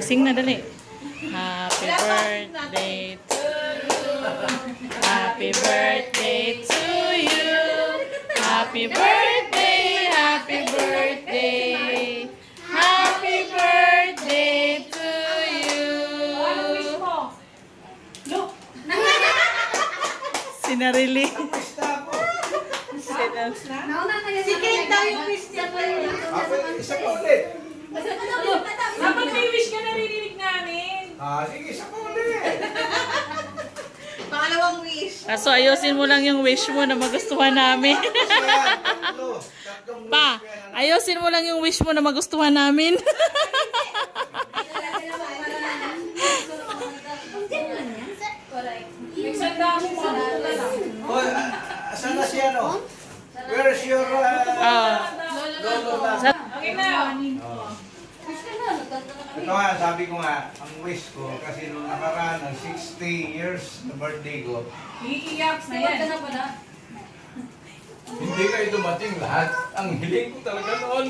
Sing na dali. Happy birthday to Happy birthday to you. Happy birthday, happy birthday. Happy birthday to you. Sinarili. Si Kate daw yung wish niya. Isa pa ulit. Dapat may wish ka naririnig namin. Sige, isa pa ulit. Pangalawang wish. So ayusin mo lang yung wish mo na magustuhan namin. Pa, ayusin mo lang yung wish mo na magustuhan namin. Nagsanda mo mga lang. Saan na siya, no? Where's your... Lolo na. Okay na. Ito nga, sabi ko nga, ang wish ko, kasi nung nakaraan ng 60 years na birthday ko, Iiyak na yan. Hindi kayo dumating lahat. Ang hiling ko talaga noon.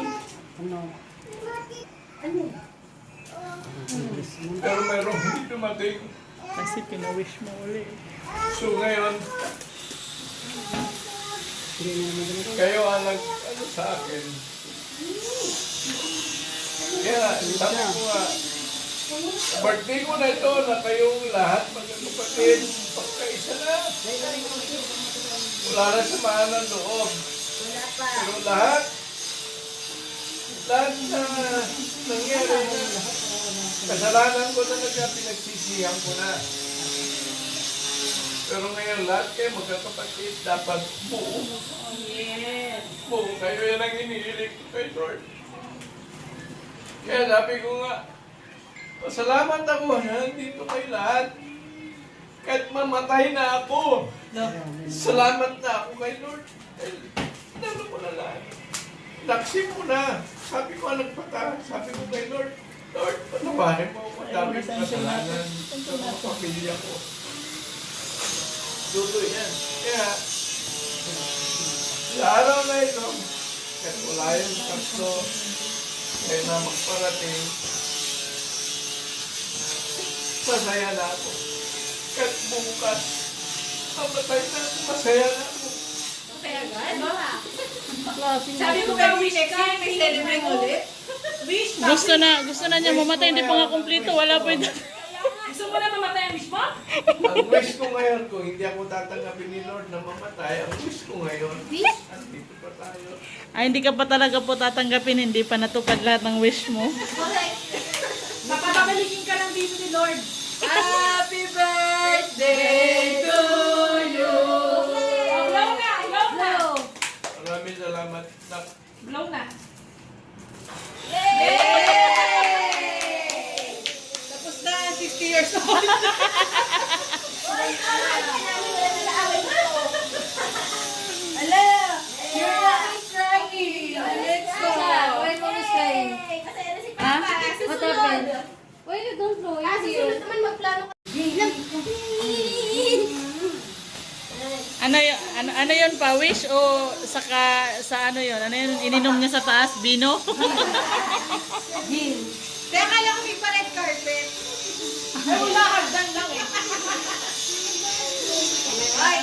Pero mayroong hindi dumating. Kasi pina-wish mo ulit. So ngayon, kayo ang ano sa akin. Kaya, sabi ko nga, birthday ko na ito na kayong lahat magkakapatid, pagkaisa na. Wala na samahan ng loob. Pero lahat na nangyari na kasalanan ko talaga, pinagsisihan ko na. Pero ngayon lahat kayo magkakapatid, dapat buo. Yes. Buo kayo, yan ang inihilig ko kay Lord. Kaya sabi ko nga, pasalamat ako na nandito kayo lahat. Kahit mamatay na ako, salamat na ako kay Lord. Dahil ko na lahat. Naksim ko na. Sabi ko, nagpata. Sabi ko kay Lord, Lord, patabahin mo ako. Dami ko kasalanan sa mga pamilya ko. Tuloy yan. Kaya, sa araw na ito, kahit wala yung sakto, kaya na magparating, masaya na ako. Kahit bukas, mamatay na ako, masaya na ako. Sabi ko ka wish ka, may celebrate ulit. Wish pa. Gusto na niya mamatay, hindi pa nga kumpleto. Wala pa ito. Gusto mo na mamatay ang wish mo? Ang wish ko ngayon, kung hindi ako tatanggapin ni Lord na mamatay, ang wish ko ngayon, andito pa tayo. Ay, hindi ka pa talaga po tatanggapin. Hindi pa natupad lahat ng wish mo. Napapabalikin ka lang dito ni Lord. Happy birthday to you. Blow na, blow na. Maraming salamat. Blow na. Tapos na, 60 years old. Ala, you're always crying. Let's go. Why mo always crying? Ha? What happened? Why you don't know? It's here. naman magplano ka. Ano yun pa? Wish o sa ano yun? Ano yun? Ininom niya sa taas? Bino? Kaya kala ko may pa-red carpet. Ay, wala, hagdan lang eh. Ay,